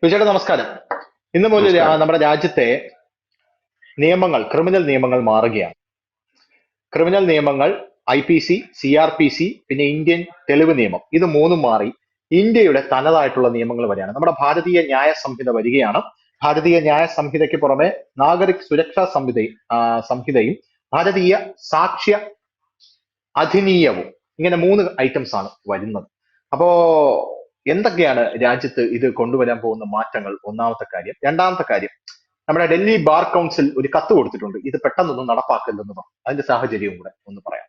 വിജയുടെ നമസ്കാരം. ഇന്ന് മുതൽ നമസ്കാരം. നമ്മുടെ രാജ്യത്തെ നിയമങ്ങൾ, ക്രിമിനൽ നിയമങ്ങൾ മാറുകയാണ്. ക്രിമിനൽ നിയമങ്ങൾ IPC, CRPC, പിന്നെ ഇന്ത്യൻ തെളിവ് നിയമം, ഇത് മൂന്നും മാറി ഇന്ത്യയുടെ തനതായിട്ടുള്ള നിയമങ്ങൾ വരികയാണ്. നമ്മുടെ ഭാരതീയ ന്യായ സംഹിത വരികയാണ്. ഭാരതീയ ന്യായ സംഹിതയ്ക്ക് പുറമെ നാഗരിക് സുരക്ഷാ സംഹിതയും ഭാരതീയ സാക്ഷ്യ അധിനിയവും, ഇങ്ങനെ മൂന്ന് ഐറ്റംസ് ആണ് വരുന്നത്. അപ്പോ എന്തൊക്കെയാണ് രാജ്യത്ത് ഇത് കൊണ്ടുവരാൻ പോകുന്ന മാറ്റങ്ങൾ? ഒന്നാമത്തെ കാര്യം. രണ്ടാമത്തെ കാര്യം, നമ്മുടെ ഡൽഹി ബാർ കൗൺസിൽ ഒരു കത്ത് കൊടുത്തിട്ടുണ്ട്, ഇത് പെട്ടെന്നൊന്നും നടപ്പാക്കില്ലെന്ന് പറഞ്ഞു. അതിന്റെ സാഹചര്യവും കൂടെ ഒന്ന് പറയാം.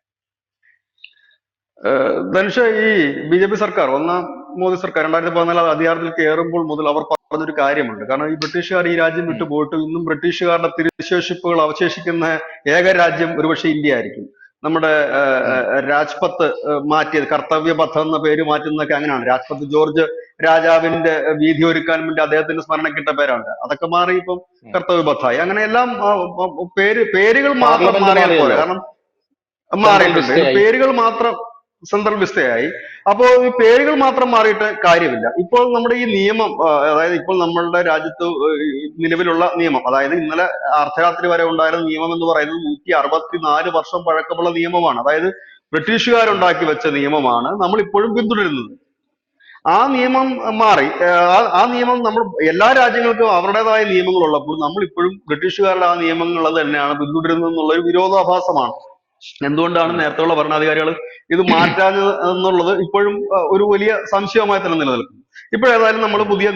ധനുഷ, ഈ BJP സർക്കാർ, ഒന്നാം മോദി സർക്കാർ 2014 അധികാരത്തിൽ കയറുമ്പോൾ മുതൽ അവർ പറഞ്ഞൊരു കാര്യമുണ്ട്. കാരണം ഈ ബ്രിട്ടീഷുകാർ ഈ രാജ്യം ഉം. വിട്ടു പോയിട്ട് ഇന്നും ബ്രിട്ടീഷുകാരുടെ തിരുശേഷിപ്പുകൾ അവശേഷിക്കുന്ന ഏക രാജ്യം ഒരുപക്ഷെ ഇന്ത്യ ആയിരിക്കും. നമ്മുടെ ഉം. രാജ്പത്ത് മാറ്റിയത്, കർത്തവ്യപഥം എന്ന പേര് മാറ്റുന്നതൊക്കെ അങ്ങനെയാണ്. രാജ്പത്ത് ജോർജ് രാജാവിന്റെ വീതി ഒരുക്കാൻ വേണ്ടി അദ്ദേഹത്തിന്റെ സ്മരണക്കിട്ട പേരാണ്. അതൊക്കെ മാറി ഇപ്പം ഉം. കർത്തവ്യപഥമായി. അങ്ങനെ എല്ലാം പേരുകൾ മാത്രം പാർലമെന്റ് മാറിയാൽ പോരെ. മാറിയല്ലോ, കാരണം സെൻട്രൽ മാറിയിട്ടുണ്ട്. ഇത് വിസ്റ്റയായി. പേരുകൾ മാത്രം സെൻട്രൽ വിസ്റ്റയായി. അപ്പോ ഈ പേരുകൾ മാത്രം മാറിയിട്ട് കാര്യമില്ല. ഇപ്പോൾ നമ്മുടെ ഈ നിയമം, അതായത് ഇപ്പോൾ നമ്മളുടെ രാജ്യത്ത് നിലവിലുള്ള നിയമം, അതായത് ഇന്നലെ അർദ്ധരാത്രി വരെ ഉണ്ടായിരുന്ന നിയമം എന്ന് പറയുന്നത് 164 വർഷം പഴക്കമുള്ള നിയമമാണ്. അതായത് ബ്രിട്ടീഷുകാരുണ്ടാക്കി വെച്ച നിയമമാണ് നമ്മൾ ഇപ്പോഴും പിന്തുടരുന്നത്. ആ നിയമം മാറി. ആ നിയമം, നമ്മൾ എല്ലാ രാജ്യങ്ങൾക്കും അവരുടേതായ നിയമങ്ങൾ ഉള്ളപ്പോൾ നമ്മൾ ഇപ്പോഴും ബ്രിട്ടീഷുകാരുടെ ആ നിയമങ്ങൾ തന്നെയാണ് പിന്തുടരുന്നത് എന്നുള്ള ഒരു വിരോധാഭാസമാണ്. എന്തുകൊണ്ടാണ് നേരത്തെയുള്ള ഭരണാധികാരികൾ ഇത് മാറ്റാഞ്ഞത് എന്നുള്ളത് ഇപ്പോഴും ഒരു വലിയ സംശയമായി തന്നെ നിലനിൽക്കുന്നു. ഇപ്പോഴേതായാലും നമ്മൾ പുതിയ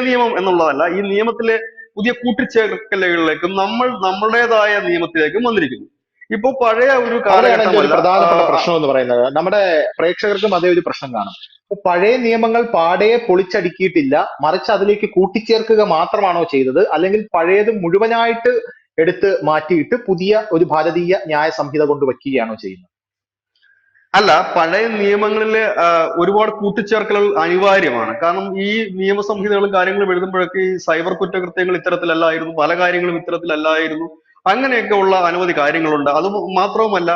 നിയമം എന്നുള്ളതല്ല, ഈ നിയമത്തിലെ പുതിയ കൂട്ടിച്ചേർക്കലുകളിലേക്കും നമ്മളുടേതായ നിയമത്തിലേക്കും വന്നിരിക്കുന്നു. ഇപ്പൊ പഴയ ഒരു അവിടെയാണ് എന്റെ ഒരു കാലഘട്ടമല്ല. പ്രധാനപ്പെട്ട പ്രശ്നം എന്ന് പറയുന്നത്. നമ്മുടെ പ്രേക്ഷകർക്കും അതേ ഒരു പ്രശ്നം കാണും. അപ്പൊ പഴയ നിയമങ്ങൾ പാടെ പൊളിച്ചടുക്കിയിട്ടില്ല, മറിച്ച് അതിലേക്ക് കൂട്ടിച്ചേർക്കുക മാത്രമാണോ ചെയ്തത്, അല്ലെങ്കിൽ പഴയത് മുഴുവനായിട്ട് എടുത്ത് മാറ്റിയിട്ട് പുതിയ ഒരു ഭാരതീയ ന്യായ സംഹിത കൊണ്ട് വയ്ക്കുകയാണോ ചെയ്യുന്നത്? അല്ല, പഴയ നിയമങ്ങളിലെ ഒരുപാട് കൂട്ടിച്ചേർക്കലുകൾ അനിവാര്യമാണ്. കാരണം ഈ നിയമസംഹിതകളും കാര്യങ്ങളും എഴുതുമ്പോഴൊക്കെ ഈ സൈബർ കുറ്റകൃത്യങ്ങൾ ഇത്തരത്തിലല്ലായിരുന്നു, പല കാര്യങ്ങളും ഇത്തരത്തിലല്ലായിരുന്നു, അങ്ങനെയൊക്കെ ഉള്ള അനവധി കാര്യങ്ങളുണ്ട്. അത് മാത്രവുമല്ല,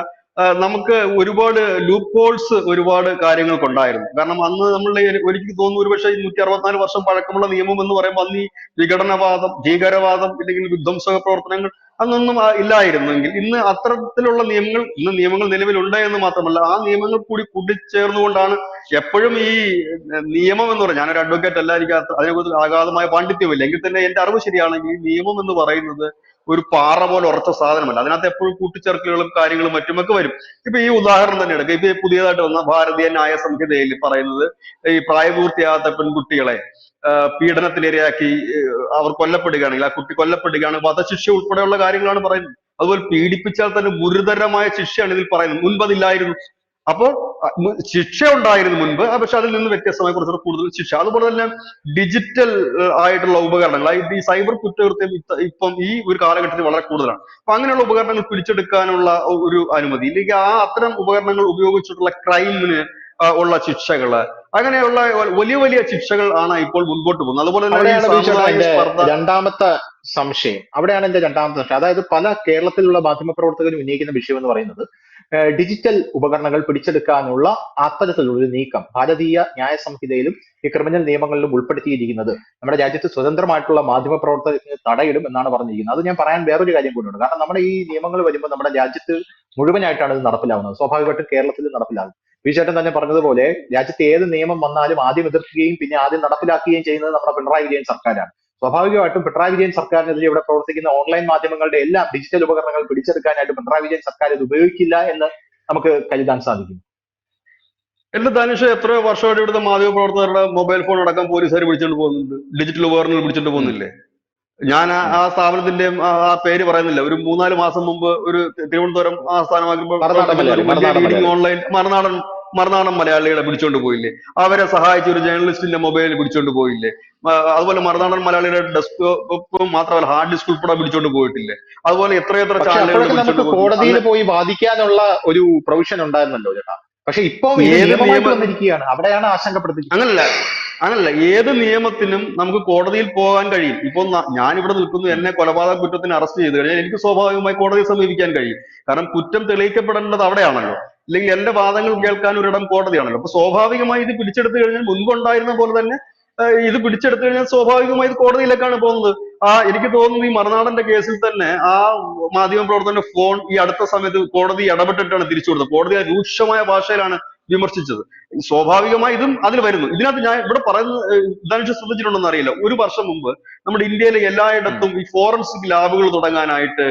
നമുക്ക് ഒരുപാട് ലൂപ്പ് ഹോൾസ് ഒരുപാട് കാര്യങ്ങൾക്കുണ്ടായിരുന്നു. കാരണം അന്ന് നമ്മളുടെ എനിക്ക് തോന്നുന്നു ഒരുപക്ഷെ 164 വർഷം പഴക്കമുള്ള നിയമം എന്ന് പറയുമ്പോൾ അന്ന് ഈ വിഘടനവാദം, ഭീകരവാദം, ഇല്ലെങ്കിൽ വിധ്വംസക പ്രവർത്തനങ്ങൾ അന്നൊന്നും ഇല്ലായിരുന്നെങ്കിൽ ഇന്ന് നിയമങ്ങൾ നിലവിലുണ്ട് എന്ന് മാത്രമല്ല, ആ നിയമങ്ങൾ കൂടി കൂട്ടിച്ചേർന്നുകൊണ്ടാണ് എപ്പോഴും ഈ നിയമം എന്ന് പറയുന്നത്, ഞാനൊരു അഡ്വക്കേറ്റ് അല്ല, എനിക്ക് അതിനെക്കുറിച്ച് അഗാധമായ പാണ്ഡിത്യമില്ല, എങ്കിൽ തന്നെ എന്റെ അറിവ് ശരിയാണെങ്കിൽ ഈ നിയമം എന്ന് പറയുന്നത് ഒരു പാറ പോലെ ഉറച്ച സാധനമല്ല. അതിനകത്ത് എപ്പോഴും കൂട്ടിച്ചേർക്കലുകളും കാര്യങ്ങളും മറ്റുമൊക്കെ വരും. ഇപ്പൊ ഈ ഉദാഹരണം തന്നെ എടുക്കുക. ഇപ്പൊ പുതിയതായിട്ട് വന്ന ഭാരതീയ ന്യായ സംഹിതയിൽ പറയുന്നത്, ഈ പ്രായപൂർത്തിയാകാത്ത പെൺകുട്ടികളെ പീഡനത്തിനിരയാക്കി അവർ കൊല്ലപ്പെടുകയാണെങ്കിൽ, ആ കുട്ടി കൊല്ലപ്പെടുകയാണ്, വധശിക്ഷ ഉൾപ്പെടെയുള്ള കാര്യങ്ങളാണ് പറയുന്നത്. അതുപോലെ പീഡിപ്പിച്ചാൽ തന്നെ ഗുരുതരമായ ശിക്ഷയാണ് ഇതിൽ പറയുന്നത്. മുൻപതില്ലായിരുന്നു. അപ്പോൾ ശിക്ഷ ഉണ്ടായിരുന്നു മുൻപ്, പക്ഷെ അതിൽ നിന്ന് വ്യത്യസ്തമായി കുറച്ചുകൂടെ കൂടുതൽ ശിക്ഷ. അതുപോലെ തന്നെ ഡിജിറ്റൽ ആയിട്ടുള്ള ഉപകരണങ്ങൾ, ഈ സൈബർ കുറ്റകൃത്യം ഇപ്പം ഈ ഒരു കാലഘട്ടത്തിൽ വളരെ കൂടുതലാണ്. അപ്പൊ അങ്ങനെയുള്ള ഉപകരണങ്ങൾ പിടിച്ചെടുക്കാനുള്ള ഒരു അനുമതി, ഇല്ലെങ്കിൽ അത്തരം ഉപകരണങ്ങൾ ഉപയോഗിച്ചിട്ടുള്ള ക്രൈമിന് ഉള്ള ശിക്ഷകള്, അങ്ങനെയുള്ള വലിയ വലിയ ശിക്ഷകൾ ആണ് ഇപ്പോൾ മുൻപോട്ട് പോകുന്നത്. അതുപോലെ തന്നെ ഈ അവിടെയാണ് ബിജുവേട്ടാ സാമുദായിക എന്റെ സ്പർദ്ധ. രണ്ടാമത്തെ സംശയം. അതായത് പല കേരളത്തിലുള്ള മാധ്യമപ്രവർത്തകരും ഉന്നയിക്കുന്ന വിഷയം എന്ന് പറയുന്നത്, ഡിജിറ്റൽ ഉപകരണങ്ങൾ പിടിച്ചെടുക്കാനുള്ള അത്തരത്തിലുള്ള ഒരു നീക്കം ഭാരതീയ ന്യായ സംഹിതയിലും ഈ ക്രിമിനൽ നിയമങ്ങളിലും ഉൾപ്പെടുത്തിയിരിക്കുന്നത് നമ്മുടെ രാജ്യത്ത് സ്വതന്ത്രമായിട്ടുള്ള മാധ്യമപ്രവർത്തകത്തിന് തടയിടും എന്നാണ് പറഞ്ഞിരിക്കുന്നത്. അത് ഞാൻ പറയാൻ വേറൊരു കാര്യം കൂടിയുണ്ട്. കാരണം നമ്മുടെ ഈ നിയമങ്ങൾ വരുമ്പോൾ നമ്മുടെ രാജ്യത്ത് മുഴുവനായിട്ടാണ് ഇത് നടപ്പിലാവുന്നത്. സ്വാഭാവികമായിട്ടും കേരളത്തിൽ നടപ്പിലാകും. വിജയേട്ടൻ തന്നെ പറഞ്ഞതുപോലെ രാജ്യത്ത് ഏത് നിയമം വന്നാലും ആദ്യം എതിർക്കുകയും പിന്നെ ആദ്യം നടപ്പിലാക്കുകയും ചെയ്യുന്നത് നമ്മുടെ പിണറായി വിജയൻ സർക്കാരാണ്. സ്വാഭാവികമായിട്ടും പിണറായി വിജയൻ സർക്കാരിനെതിരെ ഇവിടെ പ്രവർത്തിക്കുന്ന ഓൺലൈൻ മാധ്യമങ്ങളുടെ എല്ലാ ഡിജിറ്റൽ ഉപകരണങ്ങൾ പിടിച്ചെടുക്കാനായിട്ട് പിണറായി വിജയൻ സർക്കാർ ഇത് ഉപയോഗിക്കില്ല എന്ന് നമുക്ക് കരുതാൻ സാധിക്കും. എന്റെ ധനുഷ്, എത്രയോ വർഷമായിട്ട് ഇവിടുത്തെ മാധ്യമപ്രവർത്തകരുടെ മൊബൈൽ ഫോൺ അടക്കം പോലീസുകാർ പിടിച്ചോണ്ട് പോകുന്നുണ്ട്, ഡിജിറ്റൽ ഉപകരണങ്ങൾ പിടിച്ചോണ്ട് ഉം. പോകുന്നില്ലേ? ഞാൻ ഉം. ആ സ്ഥാപനത്തിന്റെ ആ പേര് പറയുന്നില്ല. ഒരു 3-4 മാസം മുമ്പ് ഒരു തിരുവനന്തപുരം ആസ്ഥാനമാക്കി മറുനാടൻ പ്രവർത്തിക്കുന്ന ഒരു മലയാളി, വലിയ മറുനാടൻ ലീഡിംഗ് മലയാളി. ഓൺലൈൻ മറുനാടൻ മലയാളികളെ പിടിച്ചോണ്ട് പോയില്ലേ? അവരെ സഹായിച്ച ഒരു ജേർണലിസ്റ്റിന്റെ മൊബൈൽ പിടിച്ചോണ്ട് പോയില്ലേ? അതുപോലെ മറുനാടൻ മലയാളിയുടെ ഡെസ്ക്ടോപ്പ് മാത്രമല്ല, ഹാർഡ് ഡിസ്ക് ഉൾപ്പെടെ പിടിച്ചോണ്ട് പോയിട്ടില്ലേ? അതുപോലെ എത്രയെത്ര പക്ഷെ ചാനലുകൾ അപ്പോഴൊക്കെ നമുക്ക് പിടിച്ചോണ്ട് പോയി. കോടതിയിൽ പോയി വാദിക്കാനുള്ള ഒരു പ്രൊവിഷൻ ഉണ്ടായിരുന്നല്ലോ ചേട്ടാ. പക്ഷെ ഇപ്പൊ ഇത് ഏത് നിയമമായിട്ട് നിയമ വന്നിരിക്കുകയാണ്. അവിടെയാണ് ആശങ്കപ്പെടുത്തിയിരിക്കുന്നത്. അങ്ങനല്ല അങ്ങനല്ല ഏത് നിയമത്തിനും നമുക്ക് കോടതിയിൽ പോകാൻ കഴിയും. ഇപ്പൊ ഞാൻ ഇവിടെ നിൽക്കുന്നു, ഉം. എന്നെ കൊലപാതക കുറ്റത്തിന് അറസ്റ്റ് ചെയ്ത് കഴിഞ്ഞാൽ എനിക്ക് സ്വാഭാവികമായി കോടതിയെ സമീപിക്കാൻ കഴിയും. കാരണം കുറ്റം തെളിയിക്കപ്പെടേണ്ടത് അവിടെയാണല്ലോ. ഇല്ലെങ്കിൽ എന്റെ വാദങ്ങൾ ഉം. കേൾക്കാൻ ഒരിടം കോടതിയാണല്ലോ. അപ്പൊ സ്വാഭാവികമായി ഇത് പിടിച്ചെടുത്തു കഴിഞ്ഞാൽ മുൻപുണ്ടായിരുന്ന പോലെ തന്നെ ഇത് പിടിച്ചെടുത്തു കഴിഞ്ഞാൽ സ്വാഭാവികമായി ഇത് കോടതിയിലേക്കാണ് പോകുന്നത്. എനിക്ക് തോന്നുന്നു ഈ മറുനാടന്റെ കേസിൽ തന്നെ ആ മാധ്യമ പ്രവർത്തകന്റെ ഫോൺ ഈ അടുത്ത സമയത്ത് കോടതി ഇടപെട്ടിട്ടാണ് തിരിച്ചു കൊടുത്തത്. കോടതി രൂക്ഷമായ ഭാഷയിലാണ് വിമർശിച്ചത്. സ്വാഭാവികമായി ഇതും അതിൽ വരുന്നു. ഇതിനകത്ത് ഞാൻ ഇവിടെ പറയുന്നത് ധനുഷ് ശ്രദ്ധിച്ചിട്ടുണ്ടെന്ന് അറിയില്ല, ഒരു വർഷം മുമ്പ് നമ്മുടെ ഇന്ത്യയിലെ എല്ലായിടത്തും ഈ ഫോറൻസിക് ലാബുകൾ തുടങ്ങാനായിട്ട്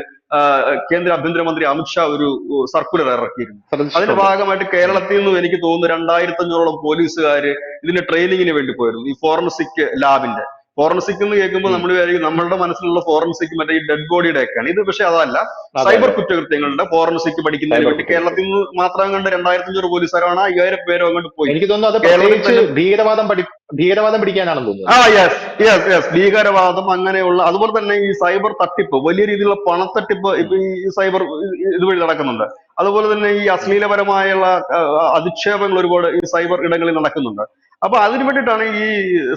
കേന്ദ്ര ആഭ്യന്തരമന്ത്രി അമിത്ഷാ ഒരു സർക്കുലർ ഇറക്കിയിരുന്നു. അതിന്റെ ഭാഗമായിട്ട് കേരളത്തിൽ നിന്നും എനിക്ക് തോന്നുന്നു 2500ഓളം പോലീസുകാര് ഇതിന്റെ ട്രെയിനിങ്ങിന് വേണ്ടി പോയിരുന്നു, ഈ ഫോറൻസിക് ലാബിന്റെ. ഫോറൻസിക് എന്ന് കേൾക്കുമ്പോൾ നമ്മൾ നമ്മളുടെ മനസ്സിലുള്ള ഫോറൻസിക് മറ്റേ ഈ ഡെഡ് ബോഡിയുടെ ഒക്കെയാണ് ഇത്. പക്ഷെ അതല്ല, സൈബർ കുറ്റകൃത്യങ്ങളുടെ ഫോറൻസിക് പഠിക്കുന്നതിന് വേണ്ടി കേരളത്തിൽ നിന്ന് മാത്രം കണ്ട് 2500 പോലീസുകാരാണ് 5000 പേരോ അങ്ങോട്ട് പോയി. എനിക്ക് തോന്നുന്നു ഭീകരവാദം പിടിക്കാനാണെന്ന് തോന്നുന്നു. യെസ് യെസ് യെസ്, ഭീകരവാദം അങ്ങനെയുള്ള, അതുപോലെ തന്നെ ഈ സൈബർ തട്ടിപ്പ്, വലിയ രീതിയിലുള്ള പണത്തട്ടിപ്പ് ഇപ്പൊ ഈ സൈബർ ഇതുവഴി നടക്കുന്നുണ്ട്. അതുപോലെ തന്നെ ഈ അശ്ലീലപരമായുള്ള അധിക്ഷേപങ്ങൾ ഒരുപാട് ഈ സൈബർ ഇടങ്ങളിൽ നടക്കുന്നുണ്ട്. അപ്പൊ അതിനു വേണ്ടിയിട്ടാണ് ഈ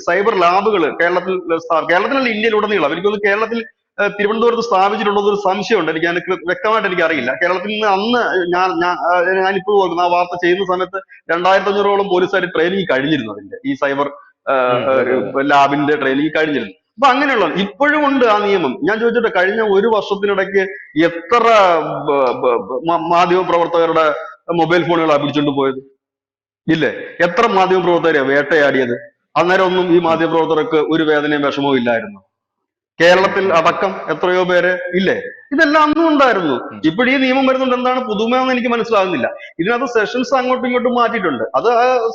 സൈബർ ലാബുകൾ കേരളത്തിലല്ല ഇന്ത്യയിലുടനീളം. എനിക്കൊന്ന് കേരളത്തിൽ തിരുവനന്തപുരത്ത് സ്ഥാപിച്ചിട്ടുള്ളത് ഒരു സംശയമുണ്ട്. വ്യക്തമായിട്ട് എനിക്ക് അറിയില്ല. കേരളത്തിൽ നിന്ന് അന്ന് ഞാനിപ്പോൾ ഓർക്കുന്നു, ആ വാർത്ത ചെയ്യുന്ന സമയത്ത് 2500ഓളം പോലീസുകാർ ട്രെയിനിങ് കഴിഞ്ഞിരുന്നു, അതിന്റെ ഈ സൈബർ ലാബിന്റെ ട്രെയിനിങ് കഴിഞ്ഞിരുന്നു. അപ്പൊ അങ്ങനെയുള്ള ഇപ്പോഴും ഉണ്ട് ആ നിയമം. ഞാൻ ചോദിച്ചിട്ട്, കഴിഞ്ഞ ഒരു വർഷത്തിനിടയ്ക്ക് എത്ര മാധ്യമ പ്രവർത്തകരുടെ മൊബൈൽ ഫോണുകളാണ് പിടിച്ചോണ്ട് പോയത്? ഇല്ലേ? എത്ര മാധ്യമ പ്രവർത്തകരെയാ വേട്ടയാടിയത്? അന്നേരം ഒന്നും ഈ മാധ്യമ പ്രവർത്തകർക്ക് ഒരു വേദനയും വിഷമവും ഇല്ലായിരുന്നു. കേരളത്തിൽ അടക്കം എത്രയോ പേര് ഇല്ലേ? ഇതെല്ലാം അന്നും ഉണ്ടായിരുന്നു. ഇപ്പോഴീ നിയമം വരുന്നുണ്ട്, എന്താണ് പുതുമയെന്ന് എനിക്ക് മനസ്സിലാകുന്നില്ല. ഇതിനകത്ത് സെഷൻസ് അങ്ങോട്ടും ഇങ്ങോട്ടും മാറ്റിയിട്ടുണ്ട്, അത്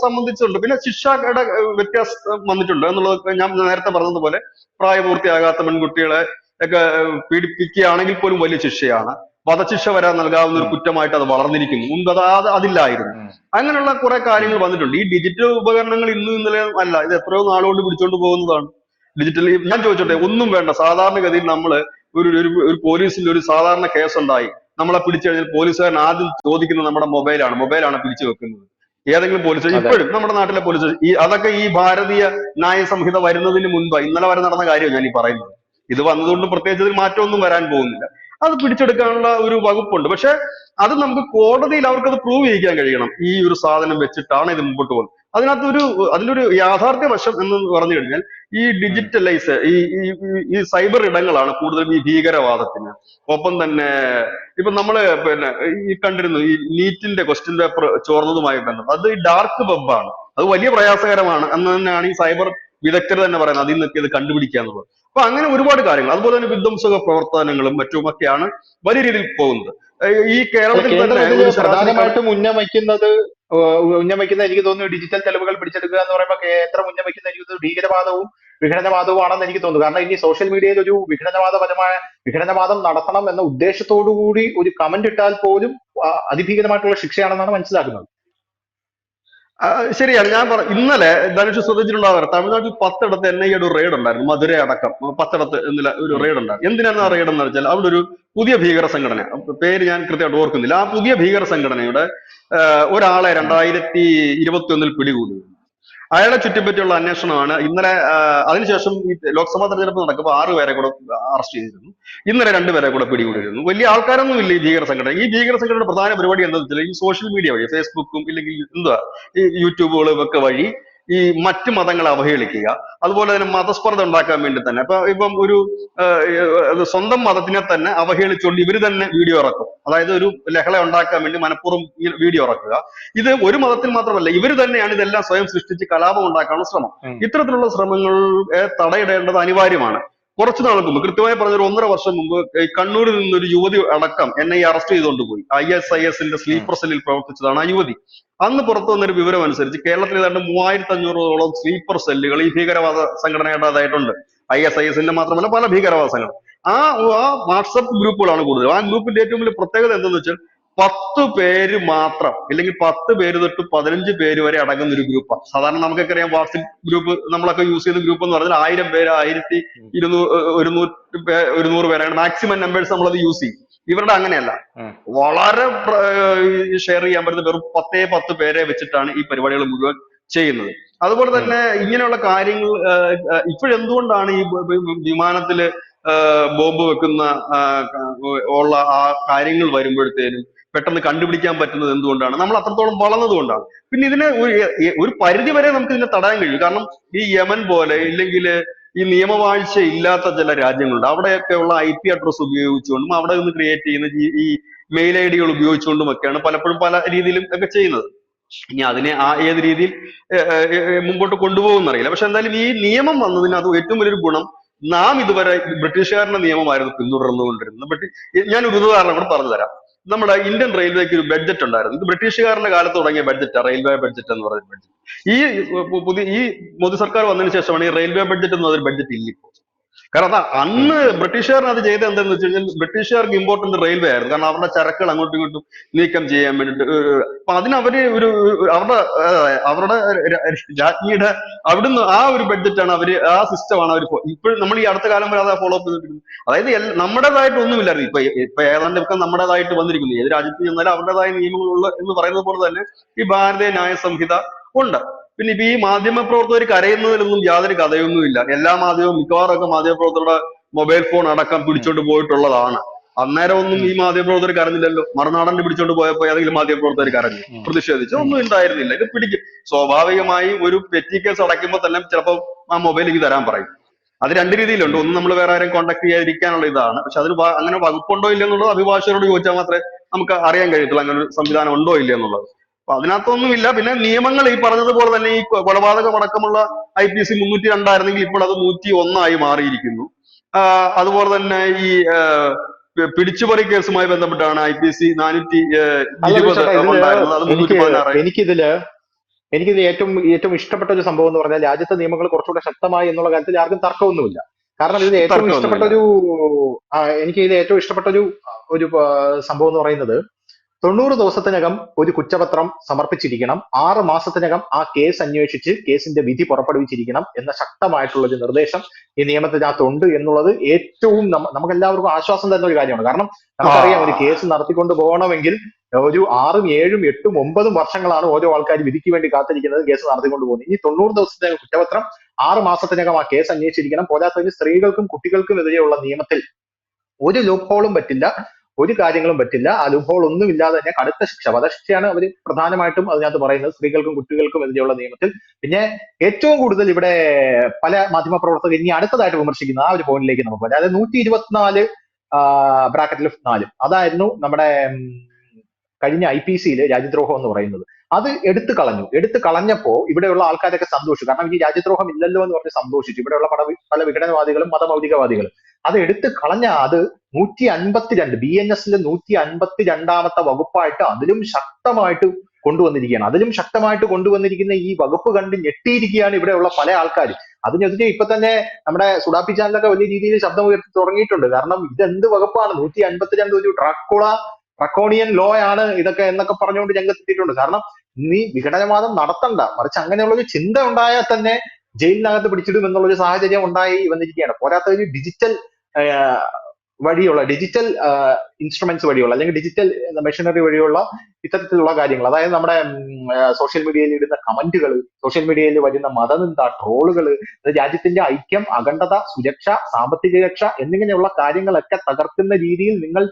സംബന്ധിച്ചുണ്ട്. പിന്നെ ശിക്ഷയുടെ വ്യത്യാസം വന്നിട്ടുണ്ട് എന്നുള്ളത് ഞാൻ നേരത്തെ പറഞ്ഞതുപോലെ, പ്രായപൂർത്തിയാകാത്ത പെൺകുട്ടികളെ ഒക്കെ പീഡിപ്പിക്കുകയാണെങ്കിൽ പോലും വലിയ ശിക്ഷയാണ്. വധശിക്ഷ വരാൻ നൽകാവുന്ന ഒരു കുറ്റമായിട്ട് അത് വളർന്നിരിക്കുന്നു. മുമ്പ് അതില്ലായിരുന്നു. അങ്ങനെയുള്ള കുറെ കാര്യങ്ങൾ വന്നിട്ടുണ്ട്. ഈ ഡിജിറ്റൽ ഉപകരണങ്ങൾ ഇന്നും ഇന്നലെ അല്ല, ഇത് എത്രയോ നാളുകൊണ്ട് പിടിച്ചോണ്ട് പോകുന്നതാണ്. ഡിജിറ്റലി ഞാൻ ചോദിച്ചോട്ടെ, ഒന്നും വേണ്ട, സാധാരണഗതിയിൽ നമ്മള് ഒരു പോലീസിന്റെ ഒരു സാധാരണ കേസ് ഉണ്ടായി, നമ്മളെ പിടിച്ചു കഴിഞ്ഞാൽ പോലീസുകാരൻ ആദ്യം ചോദിക്കുന്നത് നമ്മുടെ മൊബൈലാണ് പിടിച്ചു വെക്കുന്നത്. ഏതെങ്കിലും പോലീസ് ഇപ്പോഴും നമ്മുടെ നാട്ടിലെ പോലീസ് അതൊക്കെ ഈ ഭാരതീയ ന്യായ സംഹിത വരുന്നതിന് മുൻപ് ഇന്നലെ വരെ നടന്ന കാര്യമാണ് ഞാൻ ഈ പറയുന്നത്. ഇത് വന്നതുകൊണ്ട് പ്രത്യേകിച്ച് ഇതിൽ മാറ്റമൊന്നും വരാൻ പോകുന്നില്ല. അത് പിടിച്ചെടുക്കാനുള്ള ഒരു വകുപ്പുണ്ട്. പക്ഷെ അത് നമുക്ക് കോടതിയിൽ അവർക്കത് പ്രൂവ് ചെയ്യിക്കാൻ കഴിയണം, ഈ ഒരു സാധനം വെച്ചിട്ടാണ് ഇത് മുമ്പോട്ട് പോകുന്നത്. അതിലൊരു യാഥാർത്ഥ്യ വശം എന്ന് പറഞ്ഞു കഴിഞ്ഞാൽ, ഈ ഡിജിറ്റലൈസ് ഈ സൈബർ ഇടങ്ങളാണ് കൂടുതലും ഈ ഭീകരവാദത്തിന്. ഒപ്പം തന്നെ ഇപ്പൊ നമ്മള് ഈ കണ്ടിരുന്നു, ഈ നീറ്റിന്റെ ക്വസ്റ്റ്യൻ പേപ്പർ ചോർന്നതുമായി ബന്ധം, അത് ഈ ഡാർക്ക് വെബാണ്. അത് വലിയ പ്രയാസകരമാണ് എന്ന് തന്നെയാണ് ഈ സൈബർ വിദഗ്ധർ തന്നെ പറയുന്നത്, അതിൽ നിന്നൊക്കെ ഇത് കണ്ടുപിടിക്കുക എന്നുള്ളത്. അപ്പൊ അങ്ങനെ ഒരുപാട് കാര്യങ്ങൾ, അതുപോലെ തന്നെ വിധ്വംസക പ്രവർത്തനങ്ങളും മറ്റുമൊക്കെയാണ് വലിയ രീതിയിൽ പോകുന്നത്. ഈ കേരളത്തിൽ തന്നെ പ്രധാനമായിട്ടും ഉന്നമിക്കുന്നത് എനിക്ക് തോന്നുന്നു ഡിജിറ്റൽ തെളിവുകൾ പിടിച്ചെടുക്കുക എന്ന് പറയുമ്പോൾ മുന്നമിക്കുന്ന എനിക്ക് തോന്നുന്നു ഭീകരവാദവും വിഘടനവാദവും ആണെന്ന് എനിക്ക് തോന്നുന്നു. കാരണം ഇനി സോഷ്യൽ മീഡിയയിൽ ഒരു വിഘടനവാദം നടത്തണം എന്ന ഉദ്ദേശത്തോടു കൂടി ഒരു കമന്റ് ഇട്ടാൽ പോലും അതിഭീകരമായിട്ടുള്ള ശിക്ഷയാണെന്നാണ് മനസ്സിലാക്കുന്നത്. ശരിയാണ്. ഇന്നലെ ധനുഷ് ശ്രദ്ധിച്ചിട്ടുണ്ടാവാറ്, തമിഴ്നാട്ടിൽ 10 ഇടത്ത് NIA ഒരു റെയ്ഡ് ഉണ്ടായിരുന്നു, മധുര അടക്കം 10 ഇടത്ത് ഒരു റെയ്ഡ് ഉണ്ടായിരുന്നു. എന്തിനാണ് ആ റെയ്ഡ് എന്ന് വെച്ചാൽ, അവിടെ ഒരു പുതിയ ഭീകര സംഘടന, പേര് ഞാൻ കൃത്യമായിട്ട് ഓർക്കുന്നില്ല, ആ പുതിയ ഭീകര സംഘടനയുടെ ഒരാളെ 2021 പിടികൂടി. അയാളെ ചുറ്റിപ്പറ്റിയുള്ള അന്വേഷണമാണ് ഇന്നലെ. അതിനുശേഷം ഈ ലോക്സഭാ തെരഞ്ഞെടുപ്പ് നടക്കുമ്പോൾ 6 പേരെ കൂടെ അറസ്റ്റ് ചെയ്തിരുന്നു. ഇന്നലെ 2 പേരെ കൂടെ പിടികൂടിയിരുന്നു. വലിയ ആൾക്കാരൊന്നും ഇല്ല ഈ ഭീകര സംഘടന. ഈ ഭീകര സംഘടനയുടെ പ്രധാന പരിപാടി എന്താണെന്ന് വെച്ചാൽ, ഈ സോഷ്യൽ മീഡിയ വഴി, ഫേസ്ബുക്കും ഇല്ലെങ്കിൽ ഈ യൂട്യൂബുകളും ഒക്കെ വഴി ഈ മറ്റ് മതങ്ങളെ അവഹേളിക്കുക, അതുപോലെ തന്നെ മതസ്പർദ്ധ ഉണ്ടാക്കാൻ വേണ്ടി തന്നെ. ഇപ്പം ഒരു സ്വന്തം മതത്തിനെ തന്നെ അവഹേളിച്ചുകൊണ്ട് ഇവര് തന്നെ വീഡിയോ ഇറക്കും. അതായത് ഒരു ലഹള ഉണ്ടാക്കാൻ വേണ്ടി മനഃപൂർവ്വം വീഡിയോ ഇറക്കുക. ഇത് ഒരു മതത്തിൽ മാത്രമല്ല, ഇവര് തന്നെയാണ് ഇതെല്ലാം സ്വയം സൃഷ്ടിച്ച് കലാപം ഉണ്ടാക്കാനുള്ള ശ്രമം. ഇത്തരത്തിലുള്ള ശ്രമങ്ങൾ തടയിടേണ്ടത് അനിവാര്യമാണ്. കുറച്ചു നാൾക്ക് മുമ്പ്, കൃത്യമായി പറഞ്ഞൊരു 1.5 വർഷം മുമ്പ്, കണ്ണൂരിൽ നിന്നൊരു യുവതി അടക്കം NIA അറസ്റ്റ് ചെയ്തുകൊണ്ട് പോയി. ISISന്റെ സ്ലീപ്പർ സെല്ലിൽ പ്രവർത്തിച്ചതാണ് ആ യുവതി. അന്ന് പുറത്തു വന്നൊരു വിവരം അനുസരിച്ച് കേരളത്തിൽ ഏതാണ്ട് 3500ഓളം സ്ലീപ്പർ സെല്ലുകൾ ഈ ഭീകരവാദ സംഘടനയുടേതായിട്ടുണ്ട്. ISISന്റെ മാത്രമല്ല പല ഭീകരവാദ സംഘടന. ആ വാട്സപ്പ് ഗ്രൂപ്പുകളാണ് കൂടുതൽ. ആ ഗ്രൂപ്പിന്റെ ഏറ്റവും വലിയ പ്രത്യേകത എന്താണെന്ന് വെച്ചാൽ, 10 പേര് മാത്രം, അല്ലെങ്കിൽ 10 പേര് തൊട്ട് 15 പേര് വരെ അടങ്ങുന്ന ഒരു ഗ്രൂപ്പാണ്. സാധാരണ നമുക്കൊക്കെ അറിയാം, വാട്സപ്പ് ഗ്രൂപ്പ് നമ്മളൊക്കെ യൂസ് ചെയ്യുന്ന ഗ്രൂപ്പ് എന്ന് പറഞ്ഞാൽ 1000 പേര്, 1200 പേരാണ് മാക്സിമം നമ്പേഴ്സ് നമ്മളത് യൂസ് ചെയ്യും. ഇവരുടെ അങ്ങനെയല്ല, വളരെ ഷെയർ ചെയ്യാൻ പറ്റുന്ന വെറും 10 പേരെ വെച്ചിട്ടാണ് ഈ പരിപാടികൾ മുഴുവൻ ചെയ്യുന്നത്. അതുപോലെ തന്നെ ഇങ്ങനെയുള്ള കാര്യങ്ങൾ ഇപ്പോഴെന്തുകൊണ്ടാണ് ഈ വിമാനത്തില് ബോംബ് വെക്കുന്ന ഉള്ള ആ കാര്യങ്ങൾ വരുമ്പോഴത്തേനും പെട്ടെന്ന് കണ്ടുപിടിക്കാൻ പറ്റുന്നത് എന്തുകൊണ്ടാണ്? നമ്മൾ അത്രത്തോളം വളർന്നതുകൊണ്ടാണ്. പിന്നെ ഇതിനെ ഒരു പരിധി വരെ നമുക്ക് ഇതിനെ തടയാൻ കഴിയും. കാരണം ഈ യമൻ പോലെ ഇല്ലെങ്കിൽ ഈ നിയമവാഴ്ച ഇല്ലാത്ത ചില രാജ്യങ്ങളുണ്ട്. അവിടെയൊക്കെ ഉള്ള IP അഡ്രസ് ഉപയോഗിച്ചുകൊണ്ടും അവിടെ നിന്ന് ക്രിയേറ്റ് ചെയ്യുന്ന ഈ മെയിൽ ID കൾ ഉപയോഗിച്ചുകൊണ്ടും ഒക്കെയാണ് പലപ്പോഴും പല രീതിയിലും ഒക്കെ ചെയ്യുന്നത്. ഇനി അതിനെ ഏത് രീതിയിൽ മുമ്പോട്ട് കൊണ്ടുപോകുമെന്ന് അറിയില്ല. പക്ഷെ എന്തായാലും ഈ നിയമം വന്നതിന് അത് ഏറ്റവും വലിയൊരു ഗുണം, നാം ഇതുവരെ ബ്രിട്ടീഷുകാരുടെ നിയമമായിരുന്നു പിന്തുടർന്നുകൊണ്ടിരുന്നത്. ഞാനൊരു ഉദാഹരണം കൂടെ പറഞ്ഞു തരാം. നമ്മുടെ ഇന്ത്യൻ റെയിൽവേക്ക് ഒരു ബഡ്ജറ്റ് ഉണ്ടായിരുന്നു. ഇത് ബ്രിട്ടീഷുകാരുടെ കാലത്ത് തുടങ്ങിയ ബഡ്ജറ്റാണ്, റെയിൽവേ ബഡ്ജറ്റ് എന്ന് പറയുന്ന ബഡ്ജറ്റ്. ഈ മോദി സർക്കാർ വന്നതിന് ശേഷമാണ് ഈ റെയിൽവേ ബഡ്ജറ്റ് എന്ന് പറഞ്ഞൊരു ബഡ്ജറ്റ് ഇല്ല ഇപ്പോൾ. കാരണം അതാ അന്ന് ബ്രിട്ടീഷുകാരൻ അത് ചെയ്ത് എന്താണെന്ന് വെച്ച് കഴിഞ്ഞാൽ, ബ്രിട്ടീഷുകാർക്ക് ഇമ്പോർട്ടന്റ് റെയിൽവേ ആയിരുന്നു. കാരണം അവരുടെ ചരക്കുകൾ അങ്ങോട്ടും ഇങ്ങോട്ടും നീക്കം ചെയ്യാൻ വേണ്ടിട്ട്. അപ്പൊ അതിനവര് അവരുടെ രാജ്ഞിയുടെ അവിടുന്ന് ആ ഒരു ബഡ്ജറ്റാണ് അവര്, ആ സിസ്റ്റമാണ് അവർ ഇപ്പോഴും നമ്മൾ ഈ അടുത്ത കാലം വരെ അത് ഫോളോ അപ്പ് ചെയ്തിരിക്കുന്നത്. അതായത് നമ്മുടേതായിട്ട് ഒന്നുമില്ലായിരുന്നു. ഇപ്പൊ ഏതാണ്ട് ഒക്കെ നമ്മുടേതായിട്ട് വന്നിരിക്കുന്നു. ഏത് രാജ്യത്ത് ചെന്നാലും അവരുടേതായ നിയമങ്ങളുള്ള എന്ന് പറയുന്നത് പോലെ തന്നെ ഈ ഭാരതീയ ന്യായ സംഹിത ഉണ്ട്. പിന്നെ ഇപ്പൊ ഈ മാധ്യമ പ്രവർത്തകർ കരയുന്നതിലൊന്നും യാതൊരു കഥയൊന്നുമില്ല. എല്ലാ മിക്കവാറും ഒക്കെ മാധ്യമപ്രവർത്തകരുടെ മൊബൈൽ ഫോൺ അടക്കം പിടിച്ചോണ്ട് പോയിട്ടുള്ളതാണ്. അന്നേരം ഒന്നും ഈ മാധ്യമപ്രവർത്തകർ കരഞ്ഞില്ലല്ലോ. മറുനാടന്റെ പിടിച്ചോണ്ട് പോയപ്പോ ഏതെങ്കിലും മാധ്യമപ്രവർത്തകർ കരഞ്ഞു പ്രതിഷേധിച്ചു? ഒന്നും ഉണ്ടായിരുന്നില്ല. ഇത് പിടിക്കും. സ്വാഭാവികമായും ഒരു പെറ്റി കേസ് അടയ്ക്കുമ്പോൾ തന്നെ ചിലപ്പോൾ ആ മൊബൈൽ എനിക്ക് തരാൻ പറയും. അത് രണ്ട് രീതിയിലുണ്ട്. ഒന്ന്, നമ്മൾ വേറെ ആരെയും കോൺടാക്ട് ചെയ്യാതിരിക്കാനുള്ള ഇതാണ്. പക്ഷെ അതിന് അങ്ങനെ വകുപ്പുണ്ടോ ഇല്ലെന്നുള്ളത് അഭിഭാഷകരോട് ചോദിച്ചാൽ മാത്രമേ നമുക്ക് അറിയാൻ കഴിയത്തുള്ളൂ അങ്ങനെ ഒരു സംവിധാനം ഉണ്ടോ ഇല്ല എന്നുള്ളത്. അപ്പൊ അതിനകത്തൊന്നുമില്ല. പിന്നെ നിയമങ്ങൾ ഈ പറഞ്ഞതുപോലെ തന്നെ ഈ കൊലപാതകം അടക്കമുള്ള IPC 302 ആയിരുന്നെങ്കിൽ ഇപ്പോൾ അത് 101 മാറിയിരിക്കുന്നു. അതുപോലെ തന്നെ ഈ പിടിച്ചുപറി കേസുമായി ബന്ധപ്പെട്ടാണ് IPC 420 ഉണ്ടായിരുന്നത്, അത് 316. എനിക്കിത് ഏറ്റവും ഇഷ്ടപ്പെട്ട ഒരു സംഭവം എന്ന് പറഞ്ഞാൽ, രാജ്യത്തെ നിയമങ്ങൾ കുറച്ചുകൂടെ ശക്തമായി എന്നുള്ള കാര്യത്തിൽ ആർക്കും തർക്കമൊന്നുമില്ല. കാരണം ഇതിൽ ഏറ്റവും ഇഷ്ടപ്പെട്ട എനിക്ക് ഇതിൽ ഏറ്റവും ഇഷ്ടപ്പെട്ട ഒരു സംഭവം എന്ന് പറയുന്നത്, 90 ദിവസത്തിനകം ഒരു കുറ്റപത്രം സമർപ്പിച്ചിരിക്കണം, 6 മാസത്തിനകം ആ കേസ് അന്വേഷിച്ച് കേസിന്റെ വിധി പുറപ്പെടുവിച്ചിരിക്കണം എന്ന ശക്തമായിട്ടുള്ള ഒരു നിർദ്ദേശം ഈ നിയമത്തിനകത്തുണ്ട് എന്നുള്ളത് ഏറ്റവും നമുക്ക് എല്ലാവർക്കും ആശ്വാസം തരുന്ന ഒരു കാര്യമാണ്. കാരണം നമുക്കറിയാം, ഒരു കേസ് നടത്തിക്കൊണ്ട് പോകണമെങ്കിൽ ഒരു 6, 7, 8, 9 വർഷങ്ങളാണ് ഓരോ ആൾക്കാർ വിധിക്ക് വേണ്ടി കാത്തിരിക്കുന്നത്, കേസ് നടത്തിക്കൊണ്ട് പോകുന്നത്. ഈ 90 ദിവസത്തിനകം കുറ്റപത്രം, 6 മാസത്തിനകം ആ കേസ് അന്വേഷിച്ചിരിക്കണം. പോരാത്തതിന് സ്ത്രീകൾക്കും കുട്ടികൾക്കും എതിരെയുള്ള നിയമത്തിൽ ഒരു ലൂപ്പ് ഹോളും പറ്റില്ല, ഒരു കാര്യങ്ങളും പറ്റില്ല. ആ ലൂപ്പ് ഹോൾ ഒന്നും ഇല്ലാതെ തന്നെ കടുത്ത ശിക്ഷ, വധശിക്ഷയാണ് അവർ പ്രധാനമായിട്ടും അതിനകത്ത് പറയുന്നത്, സ്ത്രീകൾക്കും കുട്ടികൾക്കും എതിരെയുള്ള നിയമത്തിൽ. പിന്നെ ഏറ്റവും കൂടുതൽ ഇവിടെ പല മാധ്യമപ്രവർത്തകർ ഇനി അടുത്തതായിട്ട് വിമർശിക്കുന്ന ആ ഒരു പോയിന്റിലേക്ക് നമുക്ക് വരാം. അതായത് 124 ബ്രാക്കറ്റിൽ 4, അതായിരുന്നു നമ്മുടെ കഴിഞ്ഞ IPC-യിൽ രാജ്യദ്രോഹം എന്ന് പറയുന്നത്. അത് എടുത്തു കളഞ്ഞപ്പോ ഇവിടെയുള്ള ആൾക്കാരൊക്കെ സന്തോഷിച്ചു. കാരണം ഈ രാജ്യദ്രോഹം ഇല്ലല്ലോ എന്ന് പറഞ്ഞ് സന്തോഷിച്ചു ഇവിടെയുള്ള പല വിഘടനവാദികളും മതമൗലികവാദികളും. അത് എടുത്തു കളഞ്ഞ അത് 152 BNS-ലെ 152ാമത്തെ വകുപ്പായിട്ട് അതിലും ശക്തമായിട്ട് കൊണ്ടുവന്നിരിക്കുന്ന ഈ വകുപ്പ് കണ്ട് ഞെട്ടിയിരിക്കുകയാണ് ഇവിടെയുള്ള പല ആൾക്കാർ. അതിനെതിരെ ഇപ്പൊ തന്നെ നമ്മുടെ സുഡാപ്പി ചാനലൊക്കെ വലിയ രീതിയിൽ ശബ്ദം ഉയർത്തി തുടങ്ങിയിട്ടുണ്ട്. കാരണം ഇതെന്ത് വകുപ്പാണ്, 152 ഒരു ഡ്രക്കോണിയൻ ലോ ആണ് ഇതൊക്കെ എന്നൊക്കെ പറഞ്ഞുകൊണ്ട് രംഗത്തെത്തിയിട്ടുണ്ട്. കാരണം നീ വിഘടനവാദം നടത്തണ്ട, മറിച്ച് അങ്ങനെയുള്ള ഒരു ചിന്ത ഉണ്ടായാൽ തന്നെ ജയിലിനകത്ത് പിടിച്ചിടും എന്നുള്ളൊരു സാഹചര്യം ഉണ്ടായി വന്നിരിക്കുകയാണ്. പോരാത്ത ഡിജിറ്റൽ ഇൻസ്ട്രുമെന്റ്സ് വഴിയുള്ള അല്ലെങ്കിൽ ഡിജിറ്റൽ മെഷീനറി വഴിയുള്ള ഇത്തരത്തിലുള്ള കാര്യങ്ങൾ, അതായത് നമ്മുടെ സോഷ്യൽ മീഡിയയിൽ ഇടുന്ന കമന്റുകൾ, സോഷ്യൽ മീഡിയയിൽ വരുന്ന മതനിന്ദ, ട്രോളുകൾ, രാജ്യത്തിന്റെ ഐക്യം, അഖണ്ഡത, സുരക്ഷ, സാമ്പത്തിക രക്ഷ എന്നിങ്ങനെയുള്ള കാര്യങ്ങളൊക്കെ തകർക്കുന്ന രീതിയിൽ നിങ്ങൾ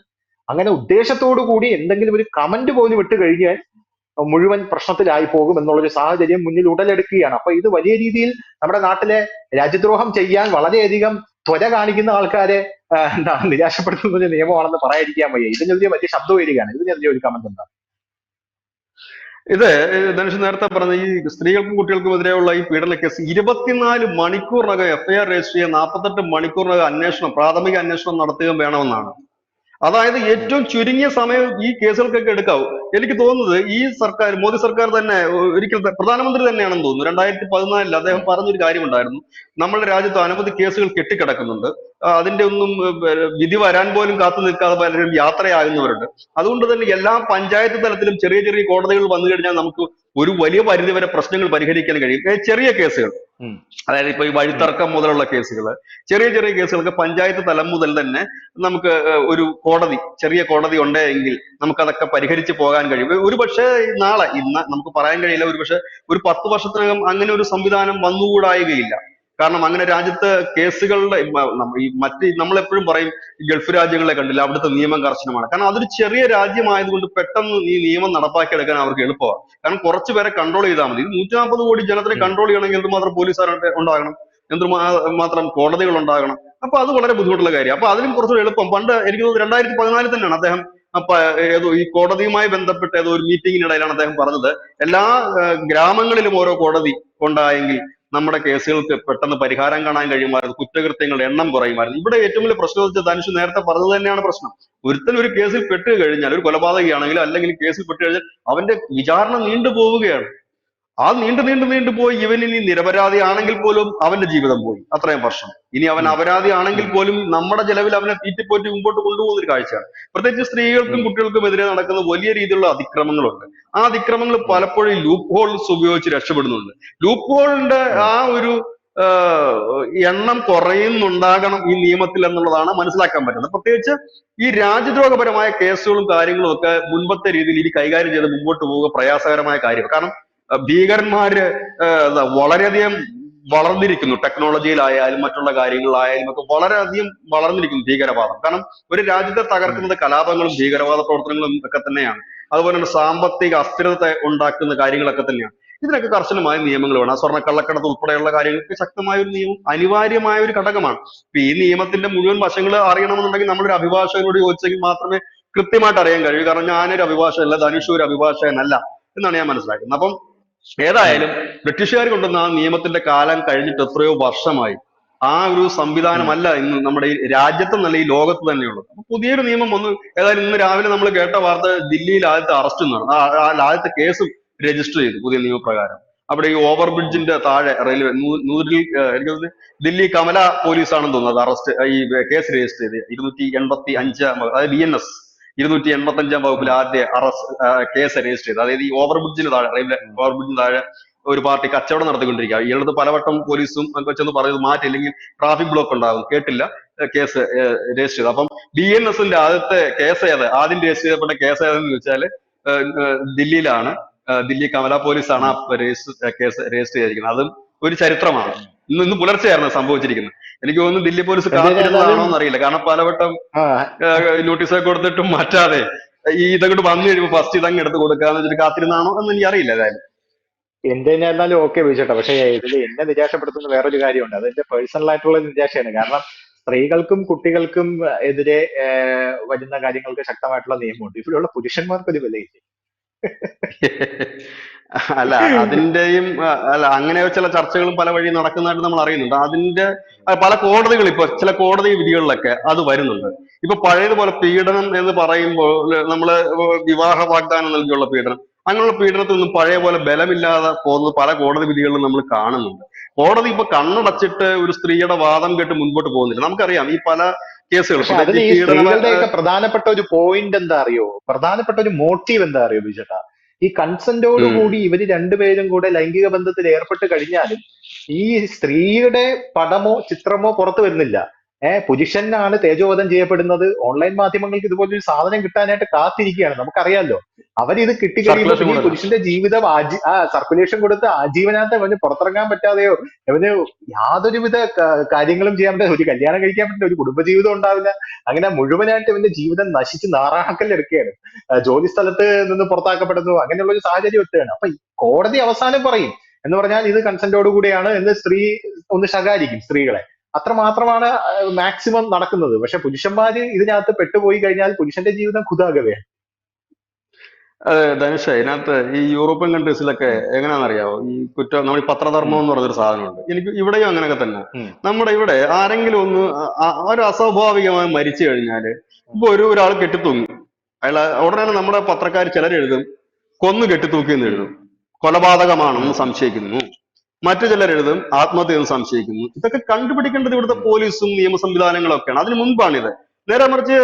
അങ്ങനെ ഉദ്ദേശത്തോടു കൂടി എന്തെങ്കിലും ഒരു കമന്റ് പോലും ഇട്ട് കഴിഞ്ഞാൽ മുഴുവൻ പ്രശ്നത്തിലായി പോകും എന്നുള്ളൊരു സാഹചര്യം മുന്നിൽ ഉടലെടുക്കുകയാണ്. അപ്പൊ ഇത് വലിയ രീതിയിൽ നമ്മുടെ നാട്ടിലെ രാജ്യദ്രോഹം ചെയ്യാൻ വളരെയധികം ത്വര കാണിക്കുന്ന ആൾക്കാരെ നിരാശപ്പെടുത്തുന്ന ഒരു നിയമമാണെന്ന് പറയാതിരിക്കാൻ വയ്യ. ഇതിനെതിരെ വലിയ ശബ്ദം വരികയാണ്. ഇതിനെതിരെ ഒരു കമന്റ് എന്താ? ഇത് ധനുഷ് നേരത്തെ പറഞ്ഞ ഈ സ്ത്രീകൾക്കും കുട്ടികൾക്കും എതിരെയുള്ള ഈ പീഡന കേസ് 24 മണിക്കൂറിനകം FIR രജിസ്റ്റർ ചെയ്യാൻ 48 മണിക്കൂറിനകം പ്രാഥമിക അന്വേഷണം നടത്തുകയും വേണമെന്നാണ്. അതായത് ഏറ്റവും ചുരുങ്ങിയ സമയം ഈ കേസുകൾക്കൊക്കെ എടുക്കാവൂ. എനിക്ക് തോന്നുന്നത് ഈ സർക്കാർ, മോദി സർക്കാർ തന്നെ ഒരിക്കൽ പ്രധാനമന്ത്രി തന്നെയാണെന്ന് തോന്നുന്നു 2014 അദ്ദേഹം പറഞ്ഞൊരു കാര്യമുണ്ടായിരുന്നു, നമ്മുടെ രാജ്യത്ത് അനവധി കേസുകൾ കെട്ടിക്കിടക്കുന്നുണ്ട്, അതിന്റെ ഒന്നും വിധി വരാൻ പോലും കാത്തു നിൽക്കാതെ പലരും യാത്രയാകുന്നവരുണ്ട്. അതുകൊണ്ട് തന്നെ എല്ലാ പഞ്ചായത്ത് തലത്തിലും ചെറിയ ചെറിയ കോടതികൾ വന്നു കഴിഞ്ഞാൽ നമുക്ക് ഒരു വലിയ പരിധി വരെ പ്രശ്നങ്ങൾ പരിഹരിക്കാൻ കഴിയും. ചെറിയ കേസുകൾ, അതായത് ഇപ്പൊ ഈ വഴിത്തർക്കം മുതലുള്ള കേസുകൾ, ചെറിയ ചെറിയ കേസുകൾക്ക് പഞ്ചായത്ത് തലം മുതൽ തന്നെ നമുക്ക് ഒരു ചെറിയ കോടതി ഉണ്ടെങ്കിൽ നമുക്കതൊക്കെ പരിഹരിച്ച് പോകാൻ കഴിയും. ഒരു പക്ഷേ ഇന്ന് നമുക്ക് പറയാൻ കഴിയില്ല, ഒരു പക്ഷെ ഒരു 10 വർഷത്തിനകം അങ്ങനെ ഒരു സംവിധാനം വന്നുകൂടായികയില്ല. കാരണം അങ്ങനെ രാജ്യത്ത് കേസുകളുടെ ഈ മറ്റ് നമ്മളെപ്പോഴും പറയും ഈ ഗൾഫ് രാജ്യങ്ങളെ കണ്ടില്ല, അവിടുത്തെ നിയമം കർശനമാണ്. കാരണം അതൊരു ചെറിയ രാജ്യമായതുകൊണ്ട് പെട്ടെന്ന് ഈ നിയമം നടപ്പാക്കിയെടുക്കാൻ അവർക്ക് എളുപ്പമാണ്. കാരണം കുറച്ച് പേരെ കൺട്രോൾ ചെയ്താൽ മതി. 140 കോടി ജനത്തിനെ ഉം. കൺട്രോൾ ചെയ്യണമെങ്കിൽ എന്തുമാത്രം പോലീസുകാർ ഉണ്ടാകണം, എന്തുമാത്രം കോടതികൾ ഉണ്ടാകണം. അപ്പൊ അത് വളരെ ബുദ്ധിമുട്ടുള്ള കാര്യം. അപ്പൊ അതിലും കുറച്ചുകൂടി എളുപ്പം പണ്ട് എനിക്ക് തോന്നുന്നു 2014 തന്നെയാണ് അദ്ദേഹം അപ്പൊ ഏതോ ഈ കോടതിയുമായി ബന്ധപ്പെട്ട ഏതോ ഒരു മീറ്റിംഗിനിടയിലാണ് അദ്ദേഹം പറഞ്ഞത്, എല്ലാ ഗ്രാമങ്ങളിലും ഓരോ കോടതി ഉണ്ടായെങ്കിൽ നമ്മുടെ കേസുകൾക്ക് പെട്ടെന്ന് പരിഹാരം കാണാൻ കഴിയുമായിരുന്നു, കുറ്റകൃത്യങ്ങളുടെ എണ്ണം കുറയുമായിരുന്നു. ഇവിടെ ഏറ്റവും വലിയ പ്രശ്നം വെച്ചാൽ ധനുഷ് നേരത്തെ പറഞ്ഞത് തന്നെയാണ് പ്രശ്നം. ഒരുത്തൻ ഒരു കേസിൽ പെട്ട് കഴിഞ്ഞാൽ, ഒരു കൊലപാതകയാണെങ്കിൽ അല്ലെങ്കിൽ കേസിൽ പെട്ട് കഴിഞ്ഞാൽ അവന്റെ വിചാരണ നീണ്ടുപോവുകയാണ്. ആ നീണ്ടു പോയി ഇവൻ ഇനി നിരപരാധി ആണെങ്കിൽ പോലും അവന്റെ ജീവിതം പോയി അത്രയും വർഷം. ഇനി അവൻ ഉം. അപരാധി ആണെങ്കിൽ ഉം. പോലും നമ്മുടെ ചെലവിൽ അവനെ തീറ്റിപ്പോറ്റി മുമ്പോട്ട് കൊണ്ടുപോകുന്ന ഒരു കാഴ്ചയാണ്. പ്രത്യേകിച്ച് സ്ത്രീകൾക്കും ഉം. കുട്ടികൾക്കും എതിരെ നടക്കുന്ന വലിയ രീതിയിലുള്ള അതിക്രമങ്ങളുണ്ട്. ആ അതിക്രമങ്ങൾ ഉം. പലപ്പോഴും ലൂപ്പ് ഹോൾസ് ഉപയോഗിച്ച് രക്ഷപ്പെടുന്നുണ്ട്. ലൂപ്പ് ഹോളിന്റെ ഉം. ആ ഒരു എണ്ണം കുറയുന്നുണ്ടാകണം ഈ നിയമത്തിൽ എന്നുള്ളതാണ് മനസ്സിലാക്കാൻ പറ്റുന്നത്. പ്രത്യേകിച്ച് ഈ രാജ്യദ്രോഹപരമായ കേസുകളും കാര്യങ്ങളും ഒക്കെ മുൻപത്തെ രീതിയിൽ ഇനി കൈകാര്യം ചെയ്ത് മുമ്പോട്ട് പോവുക പ്രയാസകരമായ കാര്യമാണ്. കാരണം ഭീകരന്മാര് വളരെയധികം വളർന്നിരിക്കുന്നു, ടെക്നോളജിയിലായാലും മറ്റുള്ള കാര്യങ്ങളിലായാലും ഒക്കെ വളരെയധികം വളർന്നിരിക്കുന്നു ഭീകരവാദം. കാരണം ഒരു രാജ്യത്തെ ഉം. തകർക്കുന്നത് കലാപങ്ങളും ഭീകരവാദ പ്രവർത്തനങ്ങളും ഒക്കെ തന്നെയാണ്. അതുപോലെ തന്നെ സാമ്പത്തിക അസ്ഥിരത ഉണ്ടാക്കുന്ന കാര്യങ്ങളൊക്കെ തന്നെയാണ്. ഇതിനൊക്കെ കർശനമായ നിയമങ്ങൾ വേണം. സ്വർണ്ണക്കള്ളക്കടത്ത് ഉൾപ്പെടെയുള്ള കാര്യങ്ങൾക്ക് ശക്തമായ ഒരു നിയമം അനിവാര്യമായ ഒരു ഘടകമാണ്. ഇപ്പൊ ഈ നിയമത്തിന്റെ മുഴുവൻ വശങ്ങൾ അറിയണമെന്നുണ്ടെങ്കിൽ നമ്മളൊരു അഭിഭാഷകനോട് ചോദിച്ചെങ്കിൽ മാത്രമേ കൃത്യമായിട്ട് അറിയാൻ കഴിയൂ. കാരണം ഞാനൊരു അഭിഭാഷകനല്ല, ധനുഷ് ഒരു അഭിഭാഷകനല്ല എന്നാണ് ഞാൻ മനസ്സിലാക്കുന്നത്. അപ്പം ഉം. ഏതായാലും ബ്രിട്ടീഷുകാർ കൊണ്ടുവന്ന ആ നിയമത്തിന്റെ കാലം കഴിഞ്ഞിട്ട് എത്രയോ വർഷമായി. ആ ഒരു ഉം. സംവിധാനമല്ല ഇന്ന് നമ്മുടെ ഈ രാജ്യത്ത് നല്ല ഈ ലോകത്ത് തന്നെയുള്ളത്. അപ്പൊ പുതിയൊരു നിയമം വന്നു. ഏതായാലും ഇന്ന് രാവിലെ നമ്മൾ കേട്ട വാർത്ത ദില്ലിയിൽ ആദ്യത്തെ അറസ്റ്റ് എന്നാണ്. ആദ്യത്തെ കേസും രജിസ്റ്റർ ചെയ്തു പുതിയ നിയമപ്രകാരം. അവിടെ ഈ ഓവർ ബ്രിഡ്ജിന്റെ താഴെ റെയിൽവേ നൂറിൽ എനിക്ക് തോന്നുന്നു ദില്ലി കമല പോലീസ് ആണെന്ന് തോന്നുന്നത് അറസ്റ്റ് ഈ കേസ് രജിസ്റ്റർ ചെയ്ത് 285 അതായത് BNS 285 വകുപ്പിൽ ഉം. ആദ്യ കേസ് രജിസ്റ്റർ ചെയ്തത്. അതായത് ഈ ഓവർ ബ്രിഡ്ജിന് താഴെ, റെയിൽവേ ഉം. ഓവർ ബ്രിഡ്ജിന് താഴെ ഒരു പാർട്ടി കച്ചവടം നടത്തിക്കൊണ്ടിരിക്കുക. ഇയാളത് പലവട്ടം പോലീസും ഒക്കെ ചെന്ന് പറയുന്നത് മാറ്റില്ലെങ്കിൽ ട്രാഫിക് ബ്ലോക്ക് ഉണ്ടാകും, കേട്ടില്ല, കേസ് രജിസ്റ്റർ ചെയ്തു. അപ്പം BNSന്റെ ആദ്യത്തെ കേസ് ആദ്യം രജിസ്റ്റർ ചെയ്യപ്പെട്ട കേസ് ഏതെന്ന് ചോദിച്ചാൽ ദില്ലിയിലാണ്. ദില്ലി കമല പോലീസാണ് ആ കേസ് രജിസ്റ്റർ ചെയ്തിരിക്കുന്നത്. അതും ഒരു ചരിത്രമാണ്. ഇന്ന് പുലർച്ചെയായിരുന്നു സംഭവിച്ചിരിക്കുന്നത്. എനിക്ക് തോന്നുന്നു ദില്ലി പോലീസ് എന്തായാലും കാത്തിരുന്നതാണോ എന്നറിയില്ല. കാരണം പലവട്ടം ആ നോട്ടീസൊക്കെ കൊടുത്തിട്ടും മാറ്റാതെ ഈ ഇതങ്ങോട്ട് വന്നു കഴിയുമ്പോൾ ഫസ്റ്റ് ഇതങ്ങ് എടുത്ത് കൊടുക്കാന്ന് വെച്ചിട്ട് കാത്തിരുന്നാണോ എന്ന് എനിക്ക് അറിയില്ല. ഏതായാലും എന്തിനായിരുന്നാലും ഓക്കെ വിളിച്ചോട്ടെ. പക്ഷെ ഇതിൽ എന്നെ നിരാശപ്പെടുത്തുന്ന വേറൊരു കാര്യമുണ്ട്. അതെന്റെ പേഴ്സണൽ ആയിട്ടുള്ള ഒരു നിരാശയാണ്. കാരണം സ്ത്രീകൾക്കും കുട്ടികൾക്കും എതിരെ വരുന്ന കാര്യങ്ങൾക്ക് ശക്തമായിട്ടുള്ള നിയമമുണ്ട്. ഇവിടെയുള്ള പുരുഷന്മാർക്ക് ഒരു വിലയില്ല. അല്ല അതിന്റെയും അല്ല അങ്ങനെ ചില ചർച്ചകളും പല വഴി നടക്കുന്നതായിട്ട് നമ്മൾ അറിയുന്നുണ്ട്. അതിന്റെ പല കോടതികൾ ഇപ്പൊ ചില കോടതി വിധികളിലൊക്കെ അത് വരുന്നുണ്ട്. ഇപ്പൊ പഴയതുപോലെ പീഡനം എന്ന് പറയുമ്പോൾ നമ്മള് വിവാഹ വാഗ്ദാനം നൽകിയുള്ള പീഡനം, അങ്ങനെയുള്ള പീഡനത്തിൽ നിന്നും പഴയ പോലെ ബലമില്ലാതെ പോകുന്നത് പല കോടതി വിധികളിലും നമ്മൾ കാണുന്നുണ്ട്. കോടതി ഇപ്പൊ കണ്ണടച്ചിട്ട് ഒരു സ്ത്രീയുടെ വാദം കേട്ട് മുൻപോട്ട് പോകുന്നില്ല. നമുക്കറിയാം ഈ പല കേസുകൾ പക്ഷെ അതിൽ പ്രത്യേകിച്ച് ഈ ഈ പീഡന സ്ത്രീകളുടെയൊക്കെ പ്രധാനപ്പെട്ട ഒരു പോയിന്റ് എന്താ അറിയോ? പ്രധാനപ്പെട്ട ഒരു മോട്ടീവ് എന്താ അറിയോ ബിജേട്ടാ? ഈ കൺസെന്റോട് ഉം കൂടി ഇവര് രണ്ടുപേരും കൂടെ ലൈംഗിക ബന്ധത്തിൽ ഏർപ്പെട്ട് കഴിഞ്ഞാലും ഈ സ്ത്രീയുടെ പടമോ ചിത്രമോ പുറത്തു വരുന്നില്ല. പുരുഷനാണ് തേജോവധം ചെയ്യപ്പെടുന്നത്. ഓൺലൈൻ മാധ്യമങ്ങൾക്ക് ഇതുപോലൊരു സാധനം കിട്ടാനായിട്ട് കാത്തിരിക്കുകയാണ്. നമുക്കറിയാലോ. അവരിത് കിട്ടിക്കഴിയുമ്പോൾ സർക്കുലേഷൻ പിന്നെ ഈ കൊടുക്കണം. പുരുഷന്റെ ജീവിതം സർക്കുലേഷൻ കൊടുത്ത് ആജീവനാന്തം അവന് പുറത്തിറങ്ങാൻ പറ്റാതെയോ, അവന് യാതൊരുവിധ കാര്യങ്ങളും ചെയ്യാൻ പറ്റില്ല, ഒരു കല്യാണം കഴിക്കാൻ പറ്റില്ല, ഒരു കുടുംബജീവിതം ഉണ്ടാവില്ല. അങ്ങനെ മുഴുവനായിട്ട് അവന്റെ ജീവിതം നശിച്ച് നാറാക്കല്ലെടുക്കുകയാണ്. ജോലി സ്ഥലത്ത് നിന്ന് പുറത്താക്കപ്പെടുന്നു. അങ്ങനെയുള്ള ഒരു സാഹചര്യം എത്തുകയാണ്. അപ്പൊ ഈ കോടതി അവസാനം പറയും എന്ന് പറഞ്ഞാൽ ഇത് കൺസെന്റോട് കൂടിയാണ് എന്ന് സ്ത്രീ ഒന്ന് ശകാരിക്കും സ്ത്രീകളെ. അത്രമാത്രമാണ് മാക്സിമം നടക്കുന്നത്. പക്ഷെ പുരുഷന്മാര് ഇതിനകത്ത് പെട്ടുപോയി കഴിഞ്ഞാൽ പുരുഷന്റെ ജീവിതം കുതാകവയാണ്. ധനുഷ, ഇതിനകത്ത് ഈ യൂറോപ്യൻ കൺട്രീസിലൊക്കെ ഉം. എങ്ങനെയാണെന്നറിയാവോ ഈ കുറ്റം, നമ്മൾ ഈ പത്രധർമ്മം ഉം. എന്ന് പറഞ്ഞൊരു സാധനമുണ്ട്. എനിക്ക് ഇവിടെയും അങ്ങനെയൊക്കെ തന്നെ. ഉം. നമ്മുടെ ഇവിടെ ആരെങ്കിലും ഒന്ന് ഒരു അസ്വാഭാവികമായി മരിച്ചു കഴിഞ്ഞാല് ഉം. ഇപ്പൊ ഒരാൾ കെട്ടിത്തൂങ്ങി, അയാൾ ഉടനെ നമ്മുടെ പത്രക്കാർ ചിലരെഴുതും കൊന്നു കെട്ടിത്തൂക്കി എന്ന് എഴുതും, കൊലപാതകമാണെന്ന് ഉം. സംശയിക്കുന്നു. മറ്റു ചിലരെഴുതും ആത്മഹത്യ എന്ന് സംശയിക്കുന്നു. ഇതൊക്കെ കണ്ടുപിടിക്കേണ്ടത് ഇവിടുത്തെ ഉം. പോലീസും നിയമ സംവിധാനങ്ങളൊക്കെയാണ്. അതിന് മുൻപാണിത്. നേരെ മറിച്ച്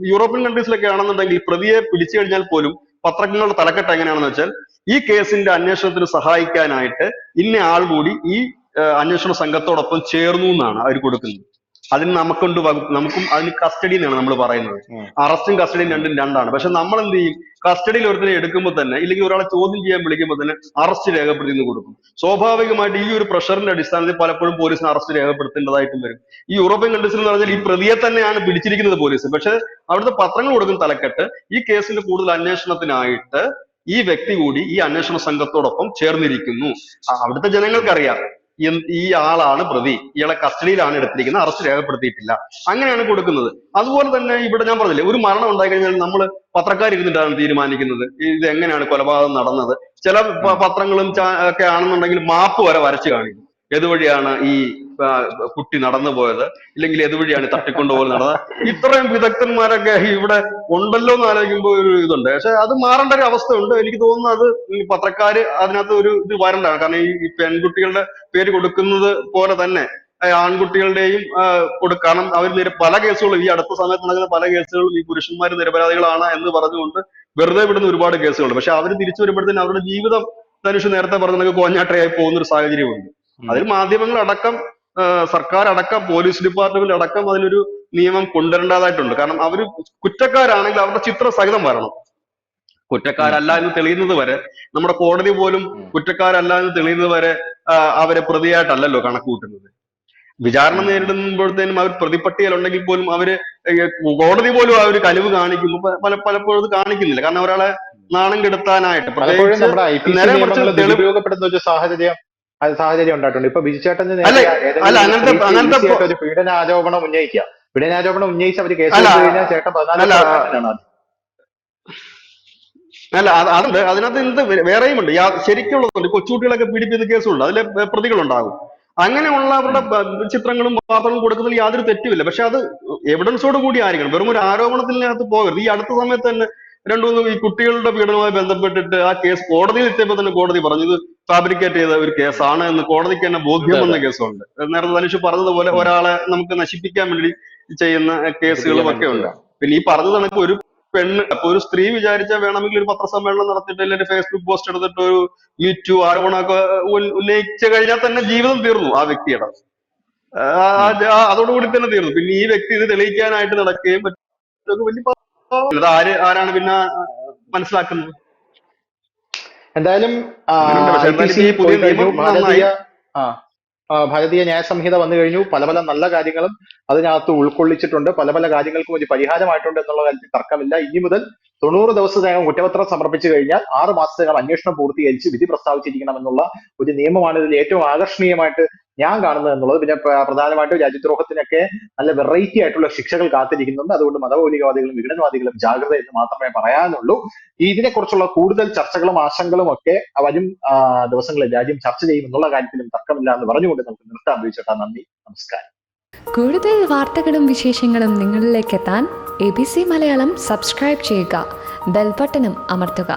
യൂറോപ്യൻ കൺട്രീസിലൊക്കെ ആണെന്നുണ്ടെങ്കിൽ പ്രതിയെ പിടിച്ചു കഴിഞ്ഞാൽ പോലും പത്രങ്ങളുടെ തലക്കെട്ട് എങ്ങനെയാണെന്ന് വെച്ചാൽ ഈ കേസിന്റെ അന്വേഷണത്തിന് സഹായിക്കാനായിട്ട് ഇന്ന ആൾ കൂടി ഈ അന്വേഷണ സംഘത്തോടൊപ്പം ചേർന്നു എന്നാണ് അവർ കൊടുക്കുന്നത്. അതിന് നമുക്കുണ്ട് നമുക്കും അതിന് കസ്റ്റഡി എന്നാണ് നമ്മൾ പറയുന്നത്. അറസ്റ്റും കസ്റ്റഡിയും രണ്ടും രണ്ടാണ്. പക്ഷെ നമ്മൾ എന്ത് ചെയ്യും? കസ്റ്റഡിയിൽ ഒരുത്തിനെ എടുക്കുമ്പോൾ തന്നെ, ഇല്ലെങ്കിൽ ഒരാളെ ചോദ്യം ചെയ്യാൻ വിളിക്കുമ്പോൾ തന്നെ അറസ്റ്റ് രേഖപ്പെടുത്തി കൊടുക്കും. സ്വാഭാവികമായിട്ട് ഈ ഒരു പ്രഷറിന്റെ അടിസ്ഥാനത്തിൽ പലപ്പോഴും പോലീസിന് അറസ്റ്റ് രേഖപ്പെടുത്തേണ്ടതായിട്ടും വരും. ഈ യൂറോപ്യൻ കൺട്രീസിൽ എന്ന് പറഞ്ഞാൽ ഈ പ്രതിയെ തന്നെയാണ് പിടിച്ചിരിക്കുന്നത് പോലീസ്. പക്ഷെ അവിടുത്തെ പത്രങ്ങൾ കൊടുക്കുന്ന തലക്കെട്ട് ഈ കേസിന്റെ കൂടുതൽ അന്വേഷണത്തിനായിട്ട് ഈ വ്യക്തി കൂടി ഈ അന്വേഷണ സംഘത്തോടൊപ്പം ചേർന്നിരിക്കുന്നു. അവിടുത്തെ ജനങ്ങൾക്കറിയാം ഈ ആളാണ് പ്രതി, ഇയാളെ കസ്റ്റഡിയിലാണ് എടുത്തിരിക്കുന്നത്, അറസ്റ്റ് രേഖപ്പെടുത്തിയിട്ടില്ല, അങ്ങനെയാണ് കൊടുക്കുന്നത്. അതുപോലെ തന്നെ ഇവിടെ ഞാൻ പറഞ്ഞില്ലേ, ഒരു മരണം ഉണ്ടായി കഴിഞ്ഞാൽ നമ്മൾ പത്രക്കാരിരുന്നിട്ടാണ് തീരുമാനിക്കുന്നത് ഇത് എങ്ങനെയാണ് കൊലപാതകം നടന്നത്. ചില പത്രങ്ങളും ഒക്കെ ആണെന്നുണ്ടെങ്കിൽ മാപ്പ് വരെ വരച്ചു കാണിക്കും, ഏതുവഴിയാണ് ഈ കുട്ടി നടന്നു പോയത്, ഇല്ലെങ്കിൽ ഏതുവഴിയാണ് തട്ടിക്കൊണ്ടുപോയത് നടന്നത്. ഇത്രയും വിദഗ്ധന്മാരൊക്കെ ഇവിടെ ഉണ്ടല്ലോ എന്ന് ആലോചിക്കുമ്പോൾ ഒരു ഇതുണ്ട്. പക്ഷെ അത് മാറേണ്ട ഒരു അവസ്ഥയുണ്ട്. എനിക്ക് തോന്നുന്നു അത് പത്രക്കാര് അതിനകത്ത് ഒരു ഇത് വരണ്ടാണ്. കാരണം ഈ പെൺകുട്ടികളുടെ പേര് കൊടുക്കുന്നത് പോലെ തന്നെ ആൺകുട്ടികളുടെയും കൊടുക്കണം. അവർ പല കേസുകളും ഈ അടുത്ത സമയത്ത് നടക്കുന്ന പല കേസുകളും ഈ പുരുഷന്മാർ നിരപരാധികളാണ് എന്ന് പറഞ്ഞുകൊണ്ട് വെറുതെ വിടുന്ന ഒരുപാട് കേസുകളുണ്ട്. പക്ഷെ അവർ തിരിച്ചു വരുമ്പോഴത്തേനും അവരുടെ ജീവിതം ധനുഷ് നേരത്തെ പറഞ്ഞ കോഞ്ഞാട്ടയായി പോകുന്ന ഒരു സാഹചര്യമുണ്ട്. അതിൽ മാധ്യമങ്ങൾ അടക്കം, സർക്കാർ അടക്കം, പോലീസ് ഡിപ്പാർട്ട്മെന്റ് അടക്കം അതിനൊരു നിയമം കൊണ്ടുവരേണ്ടതായിട്ടുണ്ട്. കാരണം അവർ കുറ്റക്കാരാണെങ്കിൽ അവരുടെ ചിത്രം സഹിതം വരണം. കുറ്റക്കാരല്ല എന്ന് തെളിയുന്നത് വരെ, നമ്മുടെ കോടതി പോലും കുറ്റക്കാരല്ല എന്ന് തെളിയുന്നത് വരെ അവരെ പ്രതിയായിട്ടല്ലല്ലോ കണക്ക് കൂട്ടുന്നത്. വിചാരണ നേരിടുമ്പോഴത്തേനും അവർ പ്രതിപട്ടികയിലുണ്ടെങ്കിൽ പോലും അവര് കോടതി പോലും ആ ഒരു കനിവ് കാണിക്കുമ്പോൾ പലപ്പോഴും അത് കാണിക്കുന്നില്ല. കാരണം ഒരാളെ നാണം കെടുത്താനായിട്ട് ഉപയോഗപ്പെടുന്ന ഒരു സാഹചര്യം ഉണ്ടായിട്ടുണ്ട്. ഇപ്പൊ ബിജുചേട്ടന് ഒരു പീഡനാരോപണം ഉന്നയിച്ച് അവര് കേസ് കഴിഞ്ഞാൽ ചേട്ടൻ അല്ല അതുണ്ട്. അതിനകത്ത് എന്ത് വേറെയും ഉണ്ട്, ശരിക്കുള്ളതുണ്ട്. കൊച്ചുകുട്ടികളൊക്കെ പീഡിപ്പിക്കുന്ന കേസുണ്ട്, അതിലെ പ്രതികളുണ്ടാകും. അങ്ങനെയുള്ള അവരുടെ ചിത്രങ്ങളും വാർത്തകളും കൊടുക്കുന്നതിൽ യാതൊരു തെറ്റുമില്ല. പക്ഷെ അത് എവിഡൻസോട് കൂടി ആയിരിക്കണം, വെറും ഒരു ആരോപണത്തിനകത്ത് പോകരുത്. ഈ അടുത്ത സമയത്ത് തന്നെ രണ്ടുമൂന്ന് ഈ കുട്ടികളുടെ പീഡനവുമായി ബന്ധപ്പെട്ടിട്ട് ആ കേസ് കോടതിയിൽ എത്തിയപ്പോൾ തന്നെ കോടതി പറഞ്ഞു ഇത് ഫാബ്രിക്കേറ്റ് ചെയ്ത ഒരു കേസാണ് എന്ന് കോടതിക്ക് തന്നെ ബോധ്യം വന്ന കേസുണ്ട്. നേരത്തെ ധനുഷ് പറഞ്ഞതുപോലെ ഒരാളെ നമുക്ക് നശിപ്പിക്കാൻ വേണ്ടി ചെയ്യുന്ന കേസുകളും ഒക്കെ ഉണ്ട്. പിന്നെ ഈ പറഞ്ഞത് കണക്ക് ഒരു പെണ്ണ്, അപ്പൊ ഒരു സ്ത്രീ വിചാരിച്ചാൽ വേണമെങ്കിൽ ഒരു പത്രസമ്മേളനം നടത്തിയിട്ട് അല്ലെങ്കിൽ ഫേസ്ബുക്ക് പോസ്റ്റ് എടുത്തിട്ട് ഒരു മീറ്റു ആരോപണമൊക്കെ ഉന്നയിച്ചു കഴിഞ്ഞാൽ തന്നെ ജീവിതം തീർന്നു ആ വ്യക്തിയുടെ. അതോടുകൂടി തന്നെ തീർന്നു. പിന്നെ ഈ വ്യക്തി ഇത് തെളിയിക്കാനായിട്ട് നടക്കുകയും വലിയ ആരാണ് പിന്നെ മനസ്സിലാക്കുന്നത്. എന്തായാലും ഭാരതീയ ന്യായ സംഹിത വന്നു കഴിഞ്ഞു. പല പല നല്ല കാര്യങ്ങളും അതിനകത്ത് ഉൾക്കൊള്ളിച്ചിട്ടുണ്ട്. പല പല കാര്യങ്ങൾക്കും ഒരു പരിഹാരമായിട്ടുണ്ട് എന്നുള്ള കാര്യത്തിൽ തർക്കമില്ല. ഇനി മുതൽ 90 ദിവസത്തിനകം കുറ്റപത്രം സമർപ്പിച്ചു കഴിഞ്ഞാൽ 6 മാസത്തിനകം അന്വേഷണം പൂർത്തീകരിച്ച് വിധി പ്രസ്താവിച്ചിരിക്കണം എന്നുള്ള ഒരു നിയമമാണ് ഇതിൽ ഏറ്റവും ആകർഷണീയമായിട്ട് ഞാൻ കാണുന്നത് എന്നുള്ളത്. പിന്നെ പ്രധാനമായിട്ടും രാജ്യദ്രോഹത്തിനൊക്കെ നല്ല വെറൈറ്റി ആയിട്ടുള്ള ശിക്ഷകൾ കാത്തിരിക്കുന്നുണ്ട്. അതുകൊണ്ട് മതമൗലികവാദികളും വിഘടനവാദികളും ജാഗ്രത എന്ന് മാത്രമേ പറയാനുള്ളൂ. ഇതിനെക്കുറിച്ചുള്ള കൂടുതൽ ചർച്ചകളും ആശങ്കകളും ഒക്കെ വരും ദിവസങ്ങളിൽ രാജ്യം ചർച്ച ചെയ്യും എന്നുള്ള കാര്യത്തിലും തർക്കമില്ല എന്ന് പറഞ്ഞുകൊണ്ട് നമുക്ക് നിർത്താൻ ഉപയോഗിച്ചിട്ടാ. നന്ദി, നമസ്കാരം. കൂടുതൽ വാർത്തകളും വിശേഷങ്ങളും നിങ്ങളിലേക്ക് എത്താൻ ABC മലയാളം സബ്സ്ക്രൈബ് ചെയ്യുക, ബെൽബട്ടനും അമർത്തുക.